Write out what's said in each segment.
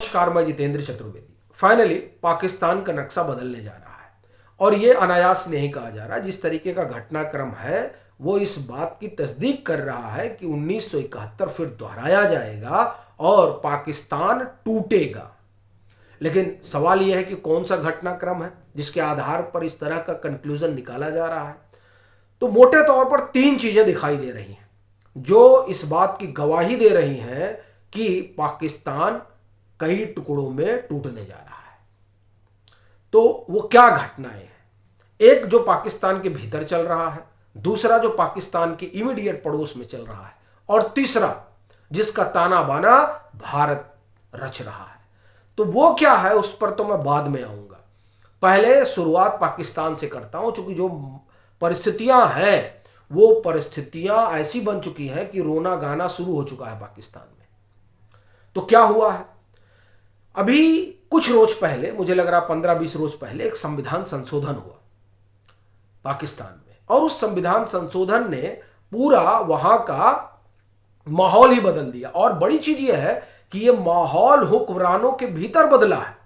नमस्कार, मैं जितेंद्र चतुर्वेदी। फाइनली पाकिस्तान का नक्शा बदलने जा रहा है और ये अनायास नहीं कहा जा रहा। जिस तरीके का घटनाक्रम है वो इस बात की तस्दीक कर रहा है कि 1971 फिर दोहराया जाएगा और पाकिस्तान टूटेगा। लेकिन सवाल यह है कि कौन सा घटनाक्रम है जिसके आधार पर इस तरह का कंक्लूजन निकाला जा रहा है। तो मोटे तौर पर तीन चीजें दिखाई दे रही हैं जो इस बात की गवाही दे रही हैं कि पाकिस्तान कई टुकड़ों में टूटने जा रहा है। तो वो क्या घटनाएं हैं? एक जो पाकिस्तान के भीतर चल रहा है, दूसरा जो पाकिस्तान के इमीडिएट पड़ोस में चल रहा है, और तीसरा जिसका ताना बाना भारत रच रहा है। तो वो क्या है उस पर तो मैं बाद में आऊंगा। पहले शुरुआत पाकिस्तान से करता हूं, क्योंकि जो परिस्थितियां हैं वो परिस्थितियां ऐसी बन चुकी हैं कि रोना गाना शुरू हो चुका है पाकिस्तान में। तो क्या हुआ है? अभी कुछ रोज पहले, मुझे लग रहा 15-20 रोज पहले, एक संविधान संशोधन हुआ पाकिस्तान में, और उस संविधान संशोधन ने पूरा वहां का माहौल ही बदल दिया। और बड़ी चीज यह है कि यह माहौल हुक्मरानों के भीतर बदला है।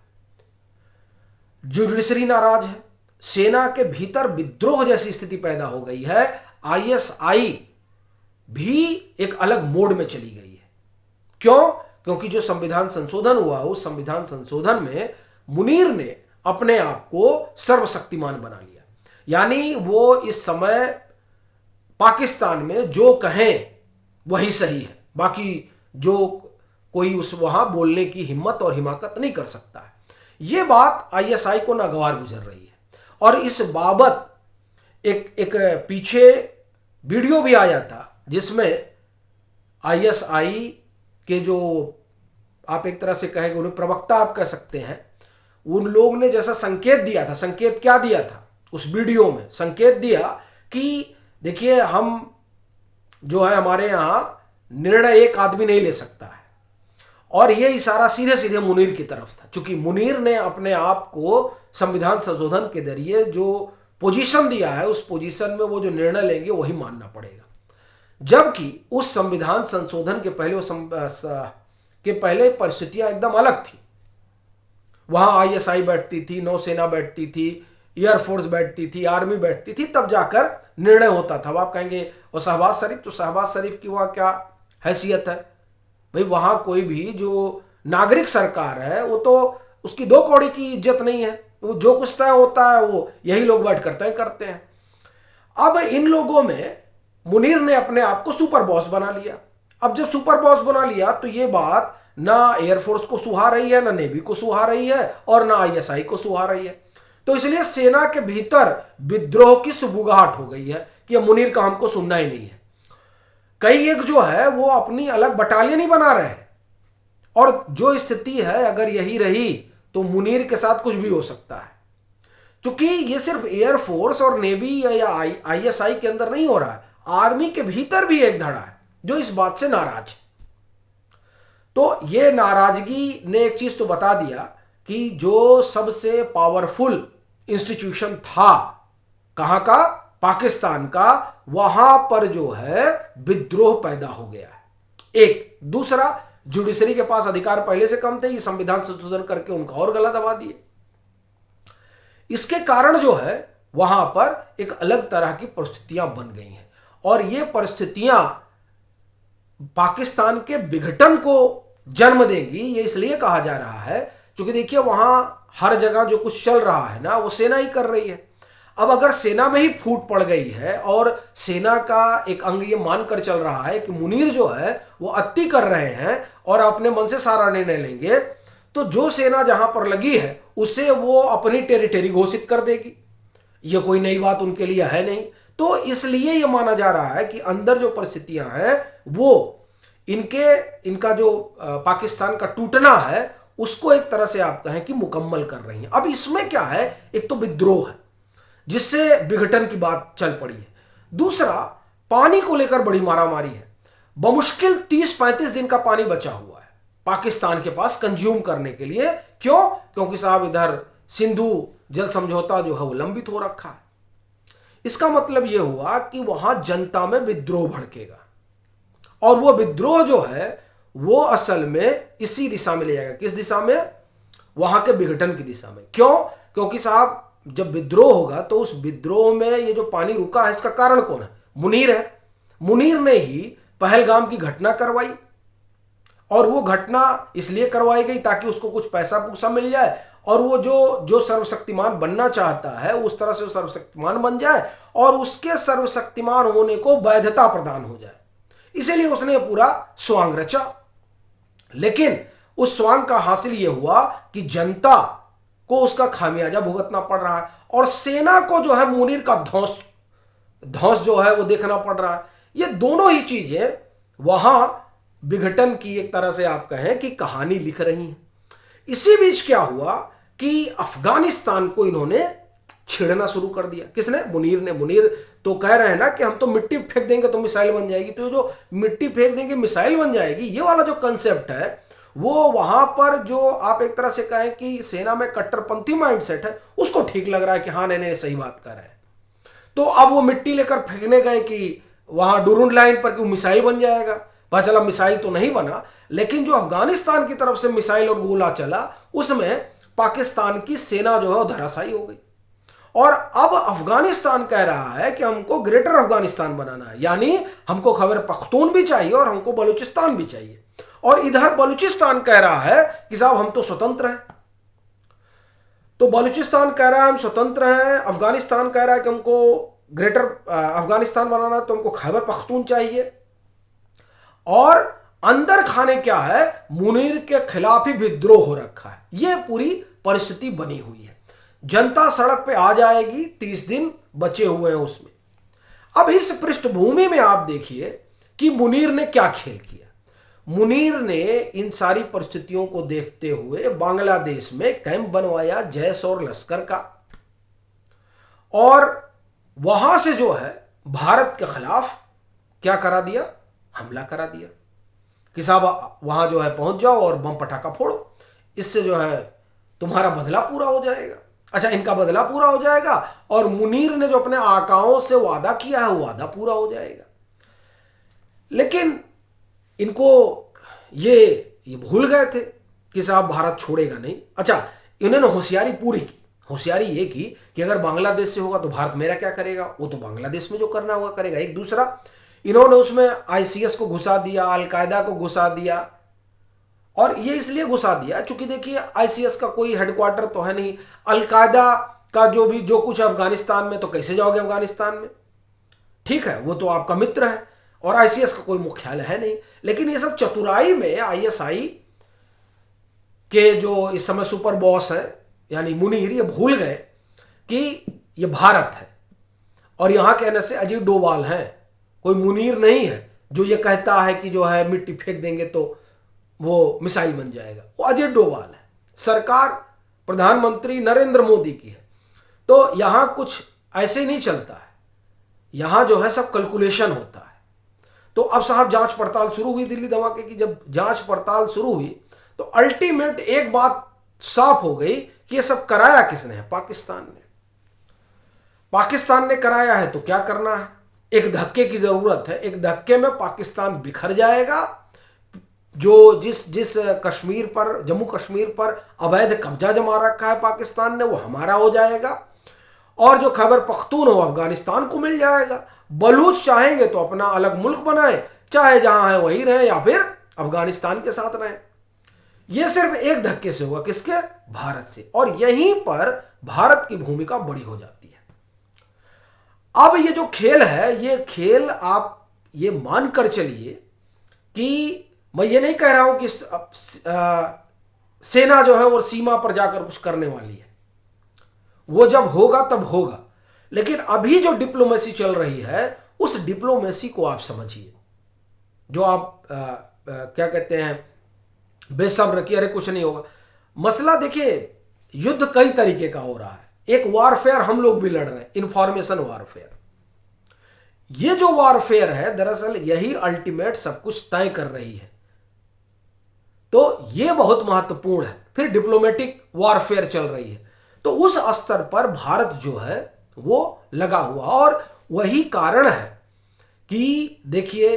जुडिशरी नाराज है, सेना के भीतर विद्रोह जैसी स्थिति पैदा हो गई है, आईएसआई भी एक अलग मोड में चली गई है। क्यों? क्योंकि जो संविधान संशोधन हुआ, उस संविधान संशोधन में मुनीर ने अपने आप को सर्वशक्तिमान बना लिया। यानी वो इस समय पाकिस्तान में जो कहें वही सही है, बाकी जो कोई उस वहां बोलने की हिम्मत और हिमाकत नहीं कर सकता है। ये बात आईएसआई को नागवार गुजर रही है। और इस बाबत एक पीछे वीडियो भी आया था जिसमें आईएसआई के जो आप एक तरह से कहेंगे उन्हें प्रवक्ता आप कह सकते हैं, उन लोग ने जैसा संकेत दिया था। संकेत क्या दिया था उस वीडियो में? संकेत दिया कि देखिए, हम जो है हमारे यहां निर्णय एक आदमी नहीं ले सकता है। और यह इशारा सीधे सीधे मुनीर की तरफ था, क्योंकि मुनीर ने अपने आप को संविधान संशोधन के जरिए जो पोजीशन दिया है, उस पोजीशन में वो जो निर्णय लेंगे वही मानना पड़ेगा। जबकि उस संविधान संशोधन के पहले परिस्थितियां एकदम अलग थी। वहां आईएसआई बैठती थी, नौसेना बैठती थी, एयरफोर्स बैठती थी, आर्मी बैठती थी, तब जाकर निर्णय होता था। आप कहेंगे और शहबाज शरीफ, तो शहबाज शरीफ की वहां क्या हैसियत है भाई? वहां कोई भी जो नागरिक सरकार है वो तो उसकी दो कौड़ी की इज्जत नहीं है। वो जो कुछ तय होता है वो यही लोग बैठ कर तय करते हैं। अब इन लोगों में मुनीर ने अपने आप को सुपर बॉस बना लिया। अब जब सुपर बॉस बना लिया तो ये बात ना एयरफोर्स को सुहा रही है, ना नेवी को सुहा रही है, और ना आईएसआई को सुहा रही है। तो इसलिए सेना के भीतर विद्रोह की सुबुगाहट हो गई है कि मुनीर का हमको सुनना ही नहीं है। कई एक जो है वो अपनी अलग बटालियन ही बना रहे हैं। और जो स्थिति है अगर यही रही तो मुनीर के साथ कुछ भी हो सकता है। क्योंकि ये सिर्फ एयरफोर्स और नेवी या आईएसआई के अंदर नहीं हो रहा है, आर्मी के भीतर भी एक धड़ा है जो इस बात से नाराज है। तो ये नाराजगी ने एक चीज तो बता दिया कि जो सबसे पावरफुल इंस्टीट्यूशन था कहां का, पाकिस्तान का, वहां पर जो है विद्रोह पैदा हो गया है। एक दूसरा, जुडिशरी के पास अधिकार पहले से कम थे, ये संविधान संशोधन करके उनका और गला दबा दिए। इसके कारण जो है वहां पर एक अलग तरह की परिस्थितियां बन गई हैं। और ये परिस्थितियां पाकिस्तान के विघटन को जन्म देंगी। ये इसलिए कहा जा रहा है क्योंकि देखिए, वहां हर जगह जो कुछ चल रहा है ना, वो सेना ही कर रही है। अब अगर सेना में ही फूट पड़ गई है और सेना का एक अंग ये मानकर चल रहा है कि मुनीर जो है वो अति कर रहे हैं और अपने मन से सारा निर्णय लेंगे, तो जो सेना जहां पर लगी है उसे वो अपनी टेरिटरी घोषित कर देगी। ये कोई नई बात उनके लिए है नहीं। तो इसलिए यह माना जा रहा है कि अंदर जो परिस्थितियां हैं वो इनका जो पाकिस्तान का टूटना है उसको एक तरह से आप कहें कि मुकम्मल कर रही हैं। अब इसमें क्या है, एक तो विद्रोह है जिससे विघटन की बात चल पड़ी है। दूसरा, पानी को लेकर बड़ी मारामारी है। बमुश्किल 30-35 दिन का पानी बचा हुआ है पाकिस्तान के पास कंज्यूम करने के लिए। क्यों? क्योंकि साहब इधर सिंधु जल समझौता जो है वो लंबित हो रखा है। इसका मतलब यह हुआ कि वहां जनता में विद्रोह भड़केगा और वो विद्रोह जो है वो असल में इसी दिशा में ले जाएगा। किस दिशा में? वहां के विघटन की दिशा में। क्यों? क्योंकि साहब जब विद्रोह होगा तो उस विद्रोह में ये जो पानी रुका है इसका कारण कौन है? मुनीर है। मुनीर ने ही पहलगाम की घटना करवाई, और वो घटना इसलिए करवाई गई ताकि उसको कुछ पैसा पूसा मिल जाए, और वो जो सर्वशक्तिमान बनना चाहता है उस तरह से वो सर्वशक्तिमान बन जाए और उसके सर्वशक्तिमान होने को वैधता प्रदान हो जाए। इसीलिए उसने पूरा स्वांग रचा। लेकिन उस स्वांग का हासिल ये हुआ कि जनता को उसका खामियाजा भुगतना पड़ रहा है, और सेना को जो है मुनीर का ध्वंस जो है वो देखना पड़ रहा है। ये दोनों ही चीजें वहां विघटन की एक तरह से आप कहें कि कहानी लिख रही हैं। इसी बीच क्या हुआ कि अफगानिस्तान को इन्होंने छेड़ना शुरू कर दिया। किसने? मुनीर ने। मुनीर तो कह रहे हैं ना कि हम तो मिट्टी फेंक देंगे तो मिसाइल बन जाएगी। तो जो मिट्टी फेंक देंगे मिसाइल बन जाएगी, ये वाला जो कंसेप्ट है वो वहां पर जो आप एक तरह से कहें कि सेना में कट्टरपंथी माइंडसेट है उसको ठीक लग रहा है कि हाँ नहीं सही बात कर रहे हैं। तो अब वो मिट्टी लेकर फेंकने गए कि वहां डुरुंड लाइन पर कि मिसाइल बन जाएगा। पता चला मिसाइल तो नहीं बना, लेकिन जो अफगानिस्तान की तरफ से मिसाइल और गोला चला उसमें पाकिस्तान की सेना जो है वो धराशायी हो गई। और अब अफगानिस्तान कह रहा है कि हमको ग्रेटर अफगानिस्तान बनाना है, यानी हमको खैबर पख्तून भी चाहिए और हमको बलूचिस्तान भी चाहिए। और इधर बलूचिस्तान कह रहा है कि साहब हम तो स्वतंत्र हैं। तो बलूचिस्तान कह रहा है हम स्वतंत्र हैं, अफगानिस्तान कह रहा है कि हमको ग्रेटर अफगानिस्तान बनाना है तो हमको खैबर पख्तून चाहिए। और अंदर खाने क्या है, मुनीर के खिलाफ ही विद्रोह हो रखा है। यह पूरी परिस्थिति बनी हुई है। जनता सड़क पे आ जाएगी, 30 दिन बचे हुए हैं उसमें। अब इस पृष्ठभूमि में आप देखिए कि मुनीर ने क्या खेल किया। मुनीर ने इन सारी परिस्थितियों को देखते हुए बांग्लादेश में कैंप बनवाया जैश और लश्कर का, और वहां से जो है भारत के खिलाफ क्या करा दिया? हमला करा दिया कि साहब वहां जो है पहुंच जाओ और बम पटाखा फोड़ो, इससे जो है तुम्हारा बदला पूरा हो जाएगा। अच्छा, इनका बदला पूरा हो जाएगा और मुनीर ने जो अपने आकाओं से वादा किया है वो वादा पूरा हो जाएगा। लेकिन इनको ये भूल गए थे कि साहब भारत छोड़ेगा नहीं। अच्छा, इन्होंने होशियारी पूरी की। होशियारी ये की कि अगर बांग्लादेश से होगा तो भारत मेरा क्या करेगा, वो तो बांग्लादेश में जो करना होगा करेगा। एक दूसरा, इन्होंने उसमें आईसीएस को घुसा दिया, अलकायदा को घुसा दिया। और ये इसलिए घुसा दिया चूंकि देखिए आईसीएस का कोई हेडक्वार्टर तो है नहीं, अलकायदा का जो कुछ अफगानिस्तान में, तो कैसे जाओगे अफगानिस्तान में? ठीक है, वो तो आपका मित्र है, और आईसीएस का कोई मुख्यालय है नहीं। लेकिन ये सब चतुराई में आईएसआई के जो इस समय सुपर बॉस है यानी मुनीर, ये भूल गए कि ये भारत है और यहां कहने से अजीत डोभाल है, कोई मुनीर नहीं है जो ये कहता है कि जो है मिट्टी फेंक देंगे तो वो मिसाइल बन जाएगा। वो अजीत डोभाल है, सरकार प्रधानमंत्री नरेंद्र मोदी की है। तो यहां कुछ ऐसे नहीं चलता है, यहां जो है सब कैलकुलेशन होता है। तो अब साहब जांच पड़ताल शुरू हुई दिल्ली धमाके की। जब जांच पड़ताल शुरू हुई तो अल्टीमेट एक बात साफ हो गई कि ये सब कराया किसने है? पाकिस्तान ने। पाकिस्तान ने कराया है तो क्या करना है? एक धक्के की जरूरत है। एक धक्के में पाकिस्तान बिखर जाएगा। जो जिस कश्मीर पर, जम्मू कश्मीर पर अवैध कब्जा जमा रखा है पाकिस्तान ने, वो हमारा हो जाएगा। और जो खैबर पख्तून हो अफगानिस्तान को मिल जाएगा। बलूच चाहेंगे तो अपना अलग मुल्क बनाए, चाहे जहां है वहीं रहे या फिर अफगानिस्तान के साथ रहे। यह सिर्फ एक धक्के से हुआ, किसके? भारत से। और यहीं पर भारत की भूमिका बड़ी हो जाती है। अब ये जो खेल है, ये खेल आप ये मानकर चलिए कि मैं ये नहीं कह रहा हूं कि सेना जो है वो सीमा पर जाकर कुछ करने वाली है, वो जब होगा तब होगा। लेकिन अभी जो डिप्लोमेसी चल रही है उस डिप्लोमेसी को आप समझिए। जो आप क्या कहते हैं बेसब्र की, अरे कुछ नहीं होगा। मसला देखिए, युद्ध कई तरीके का हो रहा है। एक वारफेयर हम लोग भी लड़ रहे हैं, इंफॉर्मेशन वारफेयर। ये जो वारफेयर है दरअसल यही अल्टीमेट सब कुछ तय कर रही है। तो ये बहुत महत्वपूर्ण है। फिर डिप्लोमेटिक वारफेयर चल रही है। तो उस स्तर पर भारत जो है वो लगा हुआ, और वही कारण है कि देखिए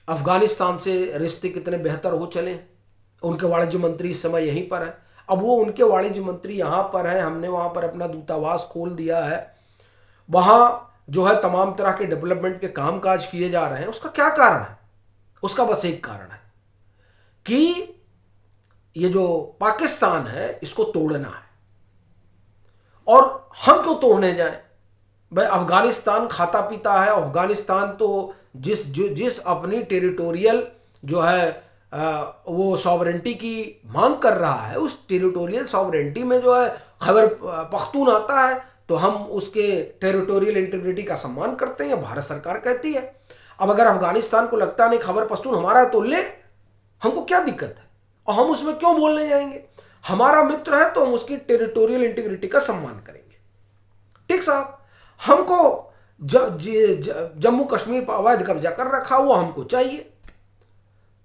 अफगानिस्तान से रिश्ते कितने बेहतर हो चले हैं। उनके वाणिज्य मंत्री इस समय यहीं पर है। अब वो उनके वाणिज्य मंत्री यहाँ पर हैं, हमने वहाँ पर अपना दूतावास खोल दिया है, वहाँ जो है तमाम तरह के डेवलपमेंट के काम काज किए जा रहे हैं। उसका क्या कारण है? उसका बस एक कारण है कि ये जो पाकिस्तान है इसको तोड़ना है। और हम क्यों तोड़ने जाएं? भाई अफगानिस्तान खाता पीता है। अफगानिस्तान तो जिस अपनी टेरिटोरियल जो है वो सॉवरेंटी की मांग कर रहा है, उस टेरिटोरियल सॉवरेंटी में जो है खैबर पख्तून आता है तो हम उसके टेरिटोरियल इंटीग्रिटी का सम्मान करते हैं, भारत सरकार कहती है। अब अगर अफगानिस्तान को लगता नहीं खैबर पख्तून हमारा है तो ले, हमको क्या दिक्कत है और हम उसमें क्यों बोलने जाएंगे? हमारा मित्र है तो हम उसकी टेरिटोरियल इंटीग्रिटी का सम्मान करेंगे। ठीक साहब, हमको जम्मू कश्मीर पर अवैध कब्जा कर रखा हुआ हमको चाहिए,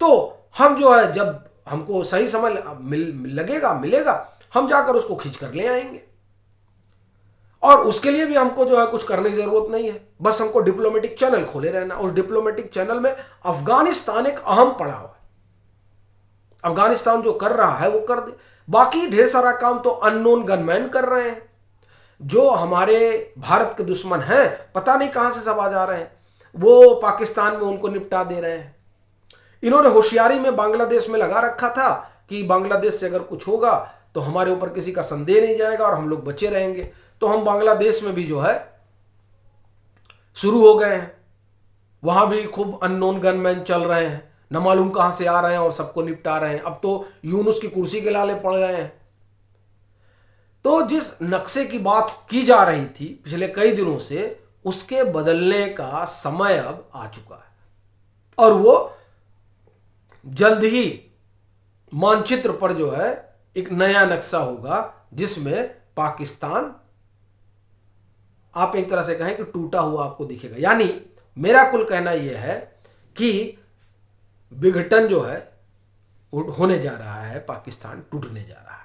तो हम जो है जब हमको सही समय मिलेगा हम जाकर उसको खींच कर ले आएंगे। और उसके लिए भी हमको जो है कुछ करने की जरूरत नहीं है, बस हमको डिप्लोमेटिक चैनल खोले रहना। उस डिप्लोमेटिक चैनल में अफगानिस्तान एक अहम पड़ाव है। अफगानिस्तान जो कर रहा है वो कर दे, बाकी ढेर सारा काम तो अननोन गनमैन कर रहे हैं। जो हमारे भारत के दुश्मन हैं, पता नहीं कहां से सब आ जा रहे हैं, वो पाकिस्तान में उनको निपटा दे रहे हैं। इन्होंने होशियारी में बांग्लादेश में लगा रखा था कि बांग्लादेश से अगर कुछ होगा तो हमारे ऊपर किसी का संदेह नहीं जाएगा और हम लोग बचे रहेंगे। तो हम बांग्लादेश में भी जो है शुरू हो गए हैं, वहां भी खूब अननोन गनमैन चल रहे हैं, न मालूम कहां से आ रहे हैं और सबको निपटा रहे हैं। अब तो यूनुस की कुर्सी के लाले पड़ गए हैं। तो जिस नक्शे की बात की जा रही थी पिछले कई दिनों से, उसके बदलने का समय अब आ चुका है और वो जल्द ही मानचित्र पर जो है एक नया नक्शा होगा जिसमें पाकिस्तान आप एक तरह से कहें कि टूटा हुआ आपको दिखेगा। यानी मेरा कुल कहना यह है कि विघटन जो है होने जा रहा है, पाकिस्तान टूटने जा रहा है।